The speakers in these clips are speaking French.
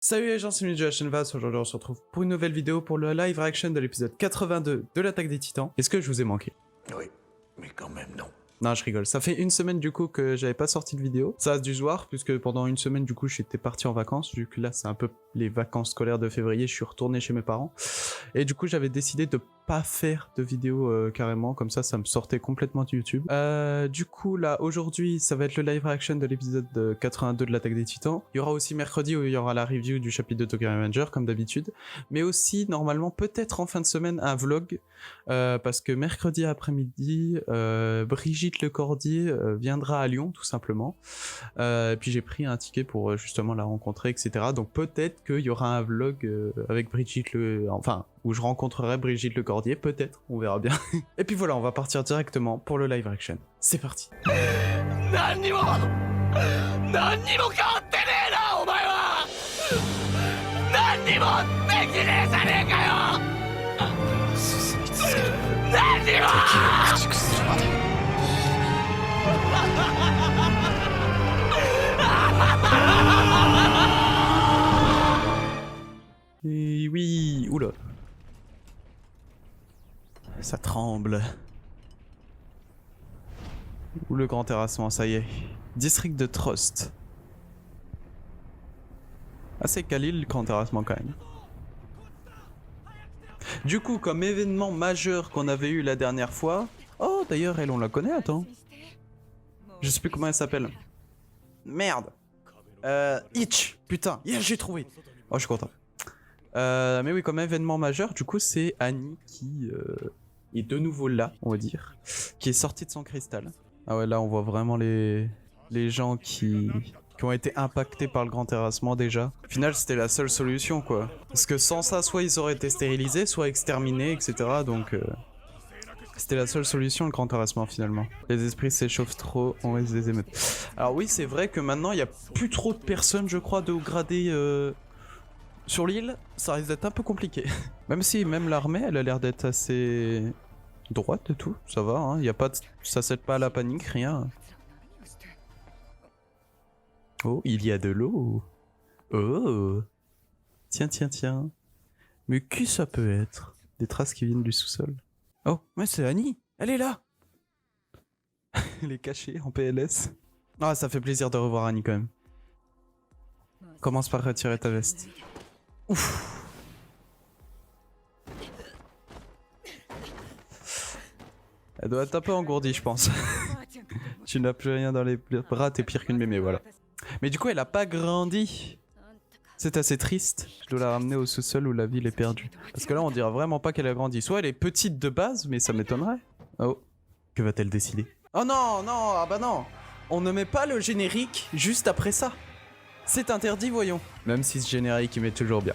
Salut les gens, c'est Minu de la chaîne Vast. Aujourd'hui on se retrouve pour une nouvelle vidéo pour le live reaction de l'épisode 82 de l'attaque des titans. Est-ce que je vous ai manqué? Oui, mais quand même non. Non, je rigole. Ça fait une semaine du coup que j'avais pas sorti de vidéo. Ça a dû se voir puisque pendant une semaine du coup j'étais parti en vacances. Vu que là c'est un peu les vacances scolaires de février, je suis retourné chez mes parents. Et du coup j'avais décidé de pas faire de vidéo carrément. Comme ça me sortait complètement de YouTube. Du coup là aujourd'hui ça va être le live reaction de l'épisode 82 de l'attaque des titans. Il y aura aussi mercredi où il y aura la review du chapitre de Tokyo Revenger comme d'habitude. Mais aussi normalement peut-être en fin de semaine un vlog. Parce que mercredi après-midi, Brigitte Lecordier viendra à Lyon tout simplement. Et puis j'ai pris un ticket pour justement la rencontrer, etc. Donc peut-être qu'il y aura un vlog avec Brigitte enfin, où je rencontrerai Brigitte Lecordier, peut-être, on verra bien. Et puis voilà, on va partir directement pour le live action. C'est parti. 何にも変わってねえなお前は。何にもできねえじゃねえかよ。進み続ける。何にも。敵を駆逐するまで。Et oui, oula. Ça tremble. Ou le grand terrassement, ça y est. District de Trust. Assez quali le grand terrassement quand même. Du coup, comme événement majeur qu'on avait eu la dernière fois... Oh, d'ailleurs, elle, on la connaît, attends. Je sais plus comment elle s'appelle. Merde. Itch. Putain, yeah, j'ai trouvé. Oh, je suis content. Mais oui, comme événement majeur, du coup, c'est Annie qui est de nouveau là, on va dire. Qui est sortie de son cristal. Ah ouais, là, on voit vraiment les gens qui ont été impactés par le grand terrassement déjà. Au final, c'était la seule solution, quoi. Parce que sans ça, soit ils auraient été stérilisés, soit exterminés, etc. Donc, c'était la seule solution, le grand terrassement, finalement. Les esprits s'échauffent trop, on reste des émeutes. Alors oui, c'est vrai que maintenant, il n'y a plus trop de personnes, je crois, de haut gradé sur l'île. Ça risque d'être un peu compliqué. Même si, même l'armée, elle a l'air d'être assez droite et tout. Ça va, hein. Y a pas de... Ça cède pas à la panique, rien. Oh, il y a de l'eau. Oh. Tiens, tiens, tiens. Mais qui ça peut être? Des traces qui viennent du sous-sol. Oh, mais c'est Annie. Elle est là. Elle est cachée en PLS. Ah, ça fait plaisir de revoir Annie quand même. Commence par retirer ta veste. Ouf. Elle doit être un peu engourdie, je pense. Tu n'as plus rien dans les bras, t'es pire qu'une mémé, voilà. Mais du coup, elle a pas grandi. C'est assez triste. Je dois la ramener au sous-sol où la ville est perdue. Parce que là, on dirait vraiment pas qu'elle a grandi. Soit elle est petite de base, mais ça m'étonnerait. Oh, que va-t-elle décider? Oh non, non, ah bah non. On ne met pas le générique juste après ça. C'est interdit, voyons. Même si ce générique, il met toujours bien.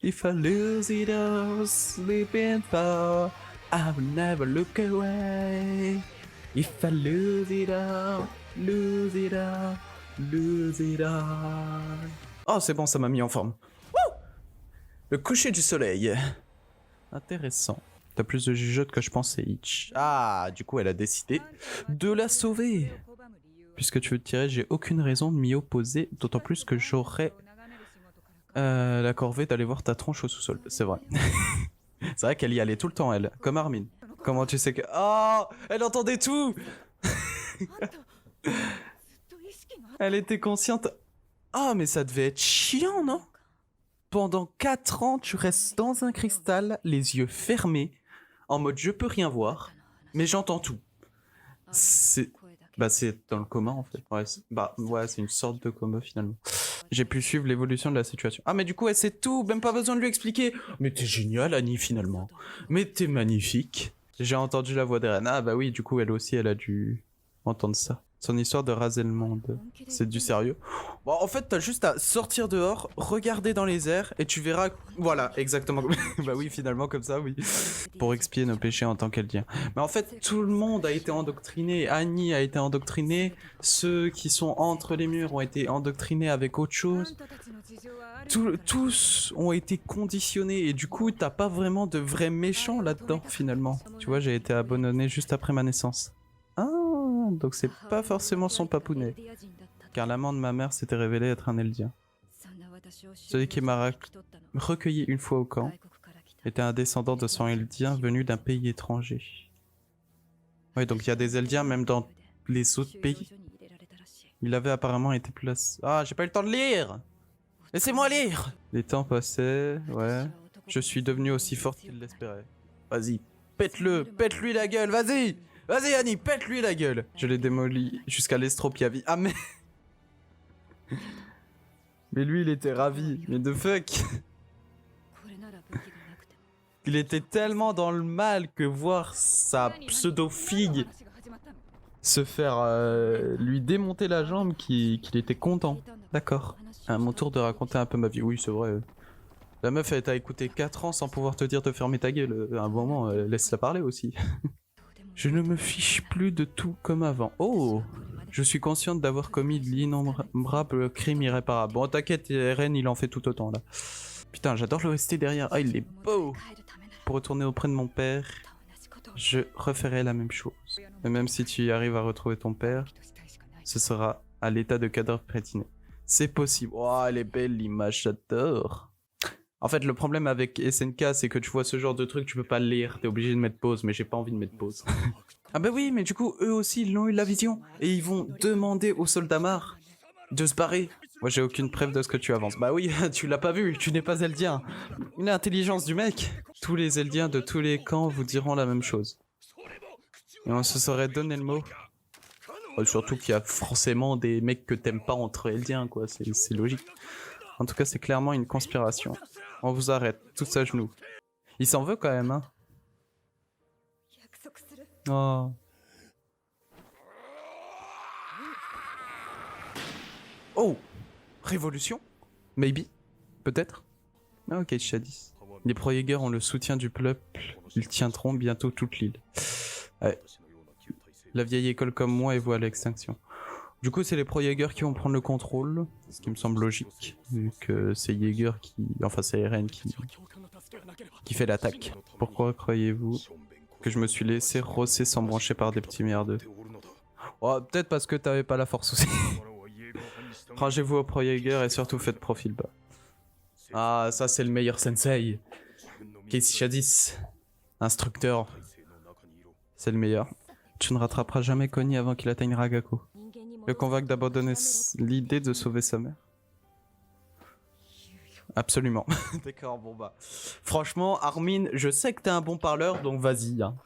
If I lose it all, sleeping far, I will never look away. If I lose it all, lose it all, lose it all. Oh, c'est bon, ça m'a mis en forme. Woo! Le coucher du soleil. Intéressant. T'as plus de jugeote que je pensais, Itch. Ah, du coup, elle a décidé de la sauver. Puisque tu veux te tirer, j'ai aucune raison de m'y opposer, d'autant plus que j'aurais la corvée d'aller voir ta tronche au sous-sol. C'est vrai. C'est vrai qu'elle y allait tout le temps, elle. Comme Armin. Comment tu sais que... Oh, elle entendait tout. Elle était consciente. Ah, mais ça devait être chiant, non? Pendant 4 ans, tu restes dans un cristal, les yeux fermés, en mode je peux rien voir, mais j'entends tout. C'est... Bah c'est dans le coma en fait. Ouais, c'est une sorte de coma finalement. J'ai pu suivre l'évolution de la situation. Ah mais du coup elle sait tout, même pas besoin de lui expliquer. Mais t'es génial Annie finalement. Mais t'es magnifique. J'ai entendu la voix d'Eren. Ah bah oui, du coup elle aussi elle a dû entendre ça. Son histoire de raser le monde. C'est du sérieux. Bon en fait t'as juste à sortir dehors, regarder dans les airs et tu verras... Voilà, exactement. Bah oui finalement comme ça, oui. Pour expier nos péchés en tant qu'Eldien. Mais en fait tout le monde a été endoctriné. Annie a été endoctrinée. Ceux qui sont entre les murs ont été endoctrinés avec autre chose. Tous ont été conditionnés et du coup t'as pas vraiment de vrais méchants là-dedans finalement. Tu vois, j'ai été abandonné juste après ma naissance. Ah, donc c'est pas forcément son papounet. car l'amant de ma mère s'était révélé être un Eldien. Celui qui m'a recueilli une fois au camp était un descendant de sang Eldien venu d'un pays étranger. Oui, donc il y a des Eldiens même dans les autres pays. Il avait apparemment été placé... Ah, j'ai pas eu le temps de lire! Laissez-moi lire! Les temps passaient, ouais. Je suis devenu aussi forte qu'il l'espérait. Vas-y, pète-le, pète-lui la gueule, vas-y! Vas-y Annie, pète-lui la gueule! Je l'ai démoli jusqu'à l'estropiavie. Ah mais... Mais lui il était ravi, mais de fuck! Il était tellement dans le mal que voir sa pseudo-fille se faire lui démonter la jambe qu'il était content. D'accord. À mon tour de raconter un peu ma vie. Oui, c'est vrai. La meuf, elle t'a écouté 4 ans sans pouvoir te dire de fermer ta gueule. À un moment, laisse-la parler aussi. Je ne me fiche plus de tout comme avant. Oh! Je suis consciente d'avoir commis l'innombrable crime irréparable. Bon, t'inquiète, Eren, il en fait tout autant, là. Putain, j'adore le rester derrière. Ah, il est beau! Pour retourner auprès de mon père, je referai la même chose. Et même si tu y arrives à retrouver ton père, ce sera à l'état de cadavre prétiné. C'est possible. Oh, elle est belle l'image, j'adore. En fait, le problème avec SNK, c'est que tu vois ce genre de truc, tu peux pas le lire. T'es obligé de mettre pause, mais j'ai pas envie de mettre pause. Ah bah oui, mais du coup, eux aussi, ils l'ont eu la vision. Et ils vont demander aux soldats marres de se barrer. Moi, j'ai aucune preuve de ce que tu avances. Bah oui, tu l'as pas vu, tu n'es pas Eldien. L'intelligence du mec. Tous les Eldiens de tous les camps vous diront la même chose. Et on se serait donné le mot. Surtout qu'il y a forcément des mecs que t'aimes pas entre Eldiens, quoi. C'est logique. En tout cas, c'est clairement une conspiration. On vous arrête, tous à genoux. Il s'en veut quand même, hein. Oh. Oh! Révolution? Maybe? Peut-être? Ah, ok, Shadis. Les pro-Jaeger ont le soutien du peuple. Ils tiendront bientôt toute l'île. Ouais. La vieille école comme moi est vouée à l'extinction. Du coup, c'est les pro-Jaeger qui vont prendre le contrôle, ce qui me semble logique, vu que c'est Jaeger qui... Enfin, c'est Eren qui fait l'attaque. Pourquoi croyez-vous que je me suis laissé rosser sans brancher par des petits merdeux? Oh, peut-être parce que t'avais pas la force aussi. Rangez-vous au pro-Jaeger et surtout faites profil bas. Ah, ça c'est le meilleur sensei. Casey Shadis, instructeur. C'est le meilleur. Tu ne rattraperas jamais Connie avant qu'il atteigne Ragako. Le convainc d'abandonner l'idée de sauver sa mère. Absolument. D'accord, bon bah. Franchement, Armin, je sais que t'es un bon parleur, donc vas-y. Hein.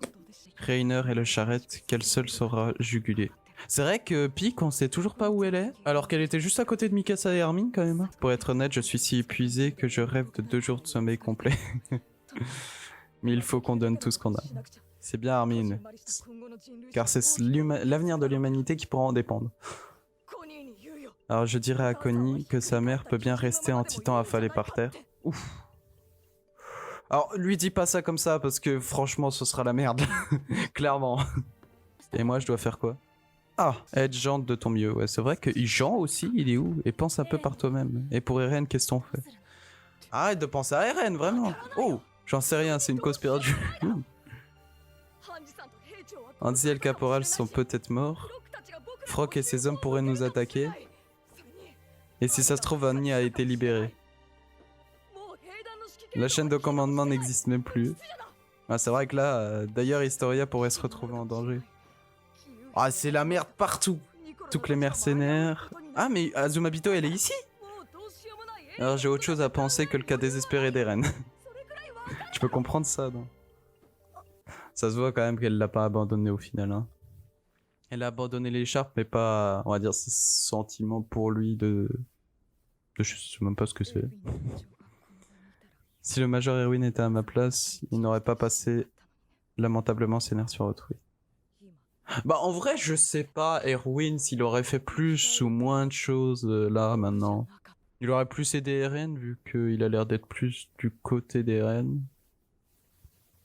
Reiner et le charrette, quel seul saura juguler. C'est vrai que Pique, on sait toujours pas où elle est, alors qu'elle était juste à côté de Mikasa et Armin quand même. Pour être honnête, je suis si épuisé que je rêve de 2 jours de sommeil complet. Mais il faut qu'on donne tout ce qu'on a. C'est bien Armin, car c'est l'avenir de l'humanité qui pourra en dépendre. Alors je dirais à Connie que sa mère peut bien rester en titan affalé par terre. Ouf. Alors lui dis pas ça comme ça parce que franchement ce sera la merde. Clairement. Et moi je dois faire quoi? Ah, être Jean de ton mieux. Ouais, c'est vrai que Jean aussi, il est où? Et pense un peu par toi-même. Et pour Eren, qu'est-ce qu'on fait? Arrête de penser à Eren, vraiment. Oh, j'en sais rien, c'est une cause perdue. Hanzi et le caporal sont peut-être morts. Frock et ses hommes pourraient nous attaquer. Et si ça se trouve, Annie a été libérée. La chaîne de commandement n'existe même plus. Ah, c'est vrai que là, d'ailleurs, Historia pourrait se retrouver en danger. Ah, c'est la merde partout. Tous les mercenaires. Ah, mais Azumabito, elle est ici. Alors j'ai autre chose à penser que le cas désespéré d'Eren. Je peux comprendre ça, non? Ça se voit quand même qu'elle l'a pas abandonné au final. Hein. Elle a abandonné l'écharpe, mais pas, on va dire, ses sentiments pour lui de... Je sais même pas ce que c'est. Si le Major Erwin était à ma place, il n'aurait pas passé lamentablement ses nerfs sur autrui. Bah en vrai, je sais pas, Erwin, s'il aurait fait plus ou moins de choses là, maintenant. Il aurait plus aidé Eren, vu qu'il a l'air d'être plus du côté d'Eren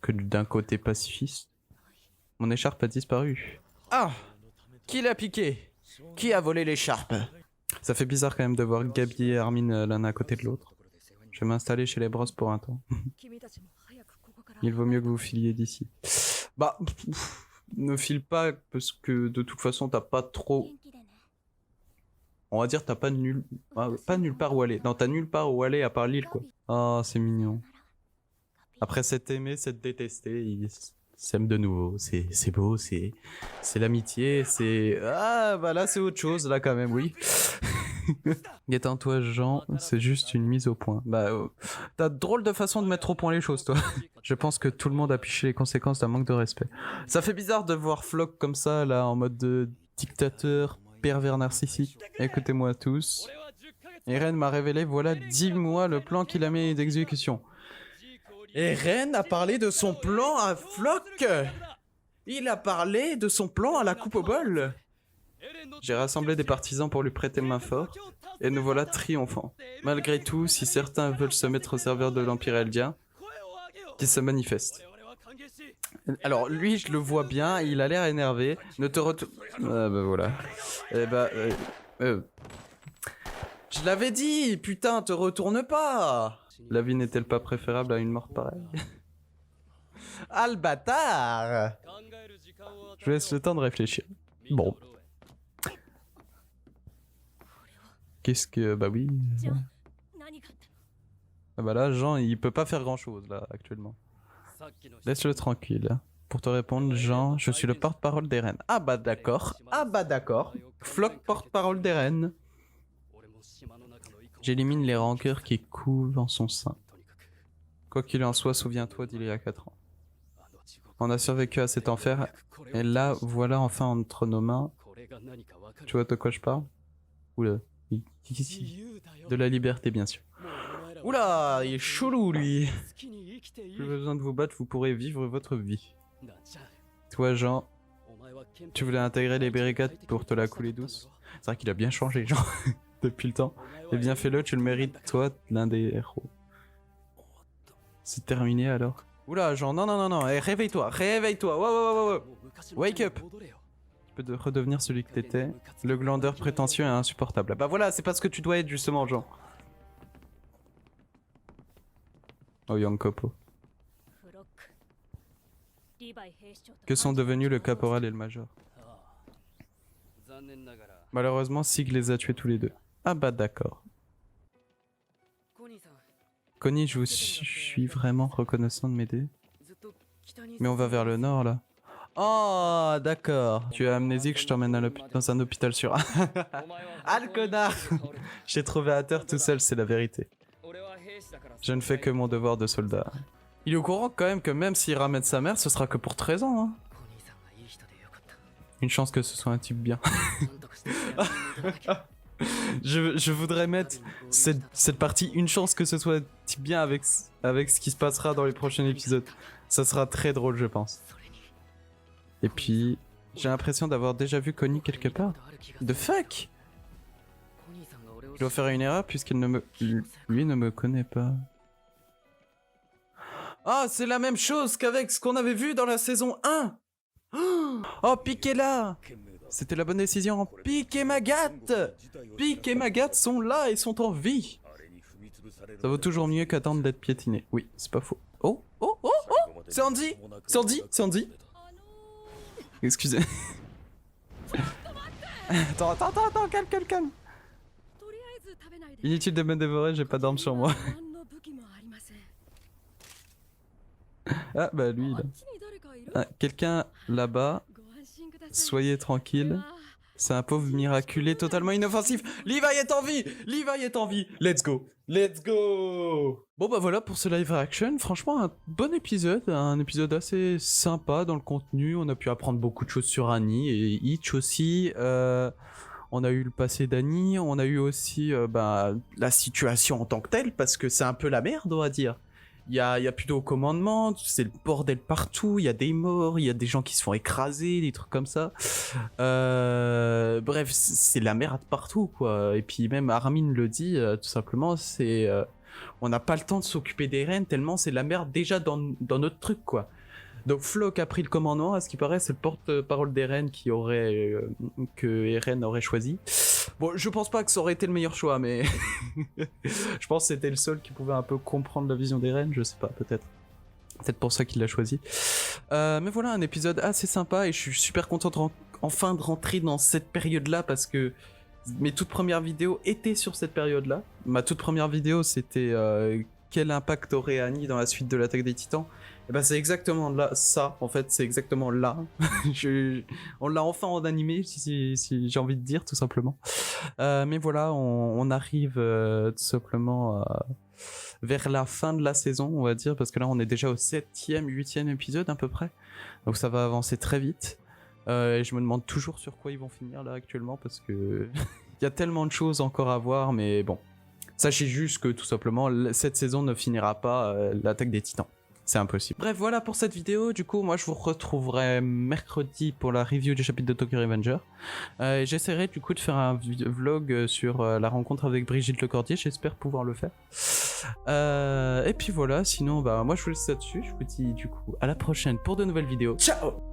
que d'un côté pacifiste. Mon écharpe a disparu. Ah! Qui l'a piqué? Qui a volé l'écharpe? Ça fait bizarre quand même de voir Gabi et Armin l'un à côté de l'autre. Je vais m'installer chez les Bros pour un temps. Il vaut mieux que vous filiez d'ici. Bah, ne file pas parce que de toute façon t'as pas trop On va dire t'as pas pas nulle part où aller. Non, t'as nulle part où aller à part l'île, quoi. Oh, c'est mignon. Après s'être aimé, s'être détesté, ils s'aiment de nouveau. C'est beau, c'est l'amitié, c'est... Ah, bah là, c'est autre chose, là, quand même, oui. Détends-toi, Jean, c'est juste une mise au point. Bah, t'as drôle de façon de mettre au point les choses, toi. Je pense que tout le monde a piché les conséquences d'un manque de respect. Ça fait bizarre de voir Flock comme ça, là, en mode de dictateur, pervers narcissique. Écoutez-moi tous. Eren m'a révélé, voilà 10 mois, le plan qu'il a mis d'exécution. Eren a parlé de son plan à Flock. Il a parlé de son plan à la coupe au bol. J'ai rassemblé des partisans pour lui prêter main forte, et nous voilà triomphants. Malgré tout, si certains veulent se mettre au serveur de l'Empire Eldien, qu'ils se manifestent. Alors lui, je le vois bien, il a l'air énervé. Ne te retourne... Ah bah voilà. Eh bah... Je l'avais dit, putain, te retourne pas. La vie n'est-elle pas préférable à une mort pareille? Ah le bâtard! Je vous laisse le temps de réfléchir. Bon. Qu'est-ce que... Bah oui... Ah bah là, Jean, il peut pas faire grand-chose, là, actuellement. Laisse-le tranquille. Pour te répondre, Jean, je suis le porte-parole d'Eren. Ah bah d'accord. Ah bah d'accord. Flock porte-parole d'Eren. J'élimine les rancœurs qui coulent en son sein. Quoi qu'il en soit, souviens-toi d'il y a 4 ans. On a survécu à cet enfer, et là, voilà enfin entre nos mains. Tu vois de quoi je parle? Oula. De la liberté, bien sûr. Oula, il est chelou, lui. Plus besoin de vous battre, vous pourrez vivre votre vie. Toi, Jean, tu voulais intégrer les barricades pour te la couler douce? C'est vrai qu'il a bien changé, Jean, depuis le temps. Eh bien, fais-le, tu le mérites, toi, l'un des héros. C'est terminé, alors? Oula, Jean, non, non, non, non, hey, réveille-toi, réveille-toi, wow. Wake up. Tu peux redevenir celui que t'étais. Le glandeur prétentieux et insupportable. Bah voilà, c'est pas ce que tu dois être, justement, Jean. Oh, Yankopo. Que sont devenus le caporal et le major? Malheureusement, Sig les a tués tous les deux. Ah bah d'accord. Connie, je vous suis vraiment reconnaissant de m'aider. Mais on va vers le nord, là. Oh, d'accord. Tu es amnésique, je t'emmène dans un hôpital sur... Ah, le connard. J'ai trouvé à terre tout seul, c'est la vérité. Je ne fais que mon devoir de soldat. Il est au courant quand même que même s'il ramène sa mère, ce sera que pour 13 ans. Hein. Une chance que ce soit un type bien. je voudrais mettre cette partie, une chance que ce soit un type bien avec ce qui se passera dans les prochains épisodes. Ça sera très drôle, je pense. Et puis, j'ai l'impression d'avoir déjà vu Connie quelque part. The fuck? Je dois faire une erreur puisqu'il lui ne me connaît pas. Ah, c'est la même chose qu'avec ce qu'on avait vu dans la saison 1. Oh, Pique est là. C'était la bonne décision. Pique et Magat. Pique et Magat sont là et sont en vie. Ça vaut toujours mieux qu'attendre d'être piétiné. Oui, c'est pas faux. Oh, oh, oh, oh. C'est Andy. C'est Andy. C'est Andy. Excusez. Attends, calme. Inutile de me dévorer, j'ai pas d'armes sur moi. Ah bah lui là. Ah, quelqu'un là-bas. Soyez tranquille. C'est un pauvre miraculé totalement inoffensif. Levi est en vie. Levi est en vie. Let's go. Let's go. Bon bah voilà pour ce live action. Franchement un bon épisode. Un épisode assez sympa dans le contenu. On a pu apprendre beaucoup de choses sur Annie et Itch aussi. On a eu le passé d'Annie. On a eu aussi la situation en tant que telle. Parce que c'est un peu la merde on va dire. Il y a plus de commandement, c'est le bordel partout, il y a des morts, il y a des gens qui se font écraser, des trucs comme ça. Bref, c'est la merde partout, quoi. Et puis même Armin le dit, tout simplement, c'est... on n'a pas le temps de s'occuper d'Eren, tellement c'est la merde déjà dans notre truc, quoi. Donc Flock a pris le commandement, à ce qui paraît, c'est le porte-parole d'Eren que Eren aurait choisi. Bon, je pense pas que ça aurait été le meilleur choix, mais je pense que c'était le seul qui pouvait un peu comprendre la vision d'Eren, je sais pas, peut-être. Peut-être pour ça qu'il l'a choisi. Mais voilà, un épisode assez sympa et je suis super content enfin de rentrer dans cette période-là parce que Mes toutes premières vidéos étaient sur cette période-là. Ma toute première vidéo, c'était quel impact aurait Annie dans la suite de l'Attaque des Titans. Et ben c'est exactement là, ça, en fait, c'est exactement là. On l'a enfin en animé, si j'ai envie de dire, tout simplement. Mais voilà, on arrive tout simplement vers la fin de la saison, on va dire, parce que là, on est déjà au 7e, 8e épisode à peu près. Donc ça va avancer très vite. Et je me demande toujours sur quoi ils vont finir là actuellement, parce que il y a tellement de choses encore à voir, mais bon. Sachez juste que tout simplement, cette saison ne finira pas l'Attaque des Titans. C'est impossible. Bref, voilà pour cette vidéo. Du coup, moi, je vous retrouverai mercredi pour la review du chapitre de Tokyo Revenger. J'essaierai du coup de faire un vlog sur la rencontre avec Brigitte Lecordier. J'espère pouvoir le faire. Et puis voilà, sinon, bah, moi, je vous laisse là-dessus. Je vous dis du coup à la prochaine pour de nouvelles vidéos. Ciao!